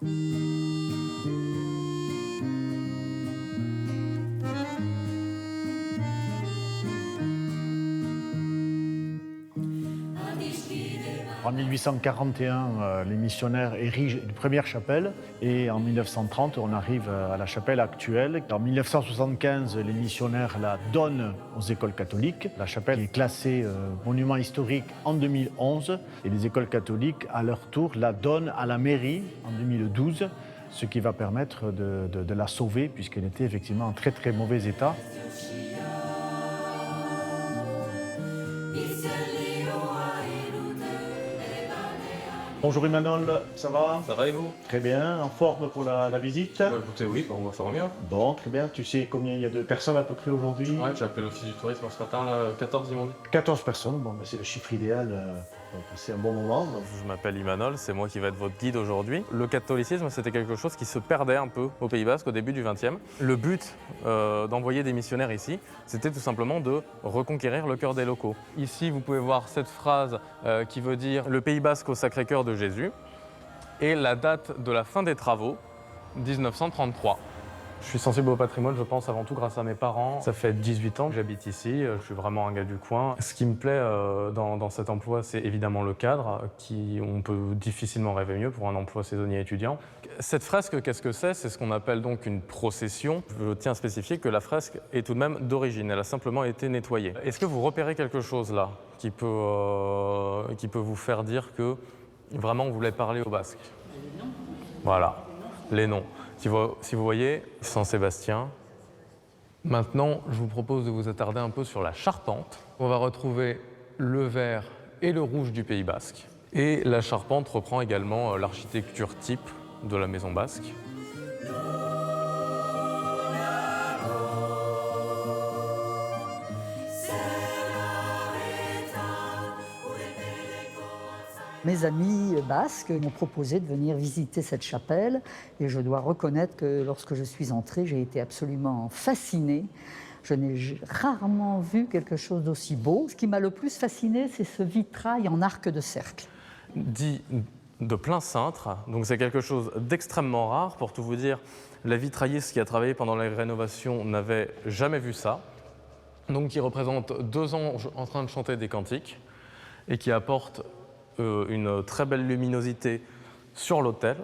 En 1841, les missionnaires érigent une première chapelle et en 1930, on arrive à la chapelle actuelle. En 1975, les missionnaires la donnent aux écoles catholiques. La chapelle est classée monument historique en 2011 et les écoles catholiques, à leur tour, la donnent à la mairie en 2012, ce qui va permettre de la sauver puisqu'elle était effectivement en très très mauvais état. Bonjour Emmanuel, ça va? Ça va et vous? Très bien, en forme pour la visite? Écoutez, oui, on va faire mieux. Bon, très bien. Tu sais combien il y a de personnes à peu près aujourd'hui? Ouais, j'ai appelé l'office du tourisme ce matin, là, 14 ils m'ont dit. 14 personnes, bon, ben, c'est le chiffre idéal pour passer un bon moment. Donc. Je m'appelle Imanol, c'est moi qui vais être votre guide aujourd'hui. Le catholicisme, c'était quelque chose qui se perdait un peu au Pays Basque au début du XXe. Le but d'envoyer des missionnaires ici, c'était tout simplement de reconquérir le cœur des locaux. Ici, vous pouvez voir cette phrase qui veut dire « Le Pays Basque au Sacré-Cœur de Jésus » et la date de la fin des travaux, 1933. Je suis sensible au patrimoine, je pense, avant tout grâce à mes parents. Ça fait 18 ans que j'habite ici, je suis vraiment un gars du coin. Ce qui me plaît dans cet emploi, c'est évidemment le cadre, on peut difficilement rêver mieux pour un emploi saisonnier étudiant. Cette fresque, qu'est-ce que c'est? C'est ce qu'on appelle donc une procession. Je tiens à spécifier que la fresque est tout de même d'origine, elle a simplement été nettoyée. Est-ce que vous repérez quelque chose là qui peut vous faire dire que vraiment vous voulez parler au basque? Les noms. Voilà, les noms. Si vous voyez, Saint-Sébastien. Maintenant, je vous propose de vous attarder un peu sur la charpente. On va retrouver le vert et le rouge du Pays Basque. Et la charpente reprend également l'architecture type de la maison basque. Mes amis basques m'ont proposé de venir visiter cette chapelle et je dois reconnaître que lorsque je suis entrée, j'ai été absolument fascinée. Je n'ai rarement vu quelque chose d'aussi beau. Ce qui m'a le plus fascinée, c'est ce vitrail en arc de cercle. Dit de plein cintre, donc c'est quelque chose d'extrêmement rare. Pour tout vous dire, la vitrailliste qui a travaillé pendant les rénovations n'avait jamais vu ça. Donc qui représente 2 anges en train de chanter des cantiques et qui apporte une très belle luminosité sur l'autel.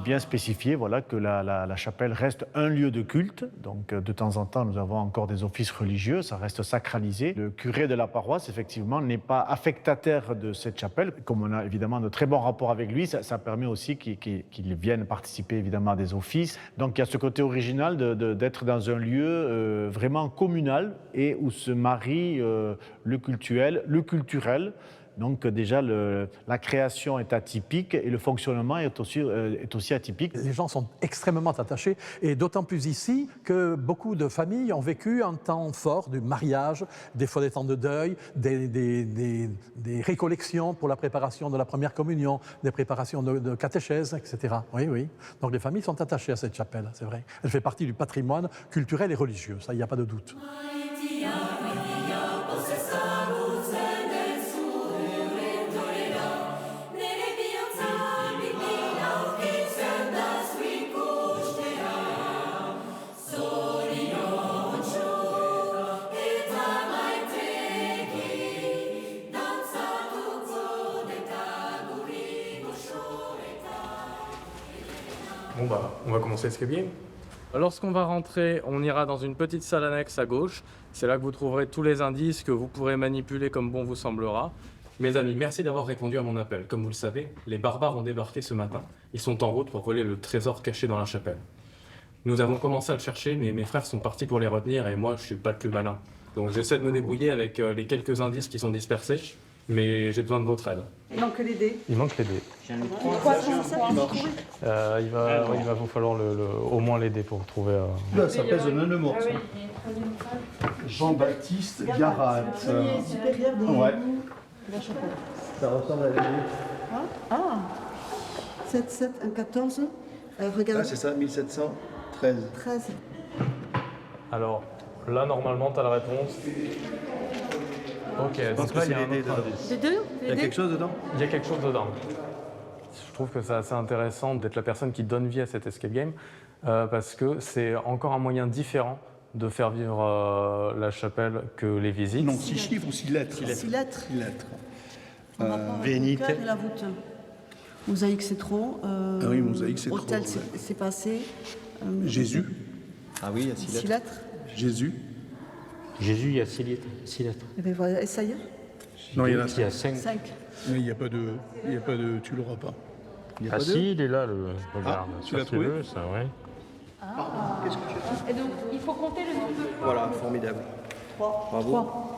Bien spécifié voilà, que la chapelle reste un lieu de culte. Donc, de temps en temps, nous avons encore des offices religieux, ça reste sacralisé. Le curé de la paroisse, effectivement, n'est pas affectataire de cette chapelle. Comme on a évidemment de très bons rapports avec lui, ça permet aussi qu'il vienne participer évidemment à des offices. Donc, il y a ce côté original d'être dans un lieu vraiment communal et où se marie le cultuel, le culturel. Donc déjà, la création est atypique et le fonctionnement est aussi atypique. Les gens sont extrêmement attachés et d'autant plus ici que beaucoup de familles ont vécu un temps fort du mariage, des fois des temps de deuil, des récollections pour la préparation de la première communion, des préparations de catéchèse, etc. Oui, oui. Donc les familles sont attachées à cette chapelle, c'est vrai. Elle fait partie du patrimoine culturel et religieux, ça, il n'y a pas de doute. Bon bah, on va commencer l'escalier. Lorsqu'on va rentrer, on ira dans une petite salle annexe à gauche. C'est là que vous trouverez tous les indices que vous pourrez manipuler comme bon vous semblera. Mes amis, merci d'avoir répondu à mon appel. Comme vous le savez, les barbares ont débarqué ce matin. Ils sont en route pour voler le trésor caché dans la chapelle. Nous avons commencé à le chercher, mais mes frères sont partis pour les retenir et moi, je suis pas le plus malin. Donc j'essaie de me débrouiller avec les quelques indices qui sont dispersés, mais j'ai besoin de votre aide. Il manque les dés. Il manque les dés. Il va vous falloir au moins l'aider pour trouver... Là, ça pèse un mort. Jean-Baptiste Garat. Ouais. Ça ressemble à la Ah 7, 1, 14. Regarde. Ah, c'est ça, 1713. 13. Alors, là, normalement, tu as la réponse. Ok, Je pense donc que là, c'est les dés dedans. Les deux? Il y a quelque chose dedans? Il y a quelque chose dedans. Je trouve que c'est assez intéressant d'être la personne qui donne vie à cet escape game parce que c'est encore un moyen différent de faire vivre la chapelle que les visites. Non, 6 chiffres ou 6 lettres? 6 lettres. 6 lettres. En rapport avec le Vénite. cœur et la voûte. Mosaïque, c'est trop. Ah oui, mosaïque, c'est trop. Hôtel, Ouais. c'est passé. Jésus. Ah oui, il y a 6 6 lettres. lettres. Jésus. Jésus, il y a 6 lettres. 6 lettres. Et bien voilà, et ça y est. Non, il y en a Il y a 5. 5. 5. Mais il n'y a pas de. Tu l'auras pas. Il y a Ah pas de. si, il est là, regarde. tu Ça, l'as c'est trouvé le, ça, ouais. Et donc, il faut compter le nombre de fois. Voilà, formidable. 3. Bravo.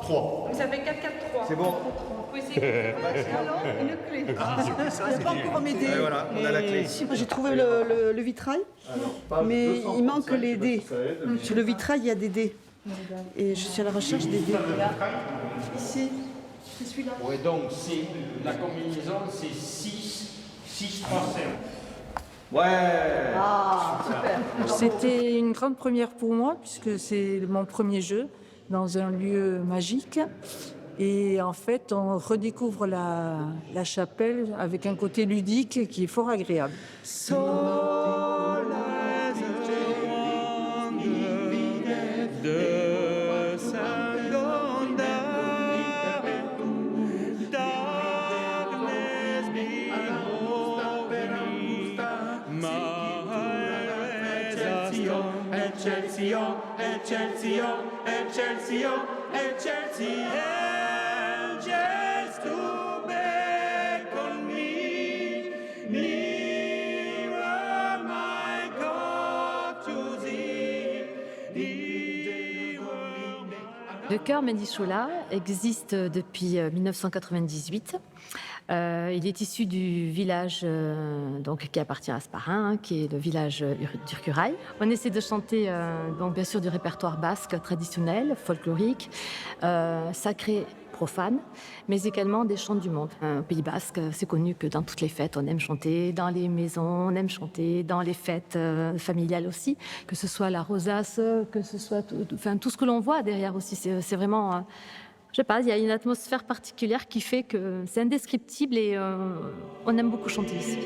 3. Vous avez 4, 4, 3. C'est bon. Vous pouvez essayer. Alors, une clé. Il n'a pas encore m'aider. Et voilà, on a la clé. Si, j'ai trouvé le vitrail, mais il manque les dés. Sur le vitrail, il y a des dés. Et je suis à la recherche des dés. Ici, c'est celui-là. Ouais, donc, la combinaison, c'est 6, 3, 5. Ouais. Ah, super. C'était une grande première pour moi puisque c'est mon premier jeu dans un lieu magique. Et en fait, on redécouvre la chapelle avec un côté ludique qui est fort agréable. Le chœur Ménichoula existe depuis 1998. Il est issu du village donc, qui appartient à Sparin, hein, qui est le village d'Urcurail. On essaie de chanter donc, bien sûr du répertoire basque traditionnel, folklorique, sacré, profane, mais également des chants du monde. Au Pays basque, c'est connu que dans toutes les fêtes, on aime chanter, dans les maisons, on aime chanter, dans les fêtes familiales aussi, que ce soit la rosace, que ce soit tout ce que l'on voit derrière aussi. C'est vraiment... je sais pas, il y a une atmosphère particulière qui fait que c'est indescriptible et on aime beaucoup chanter ici.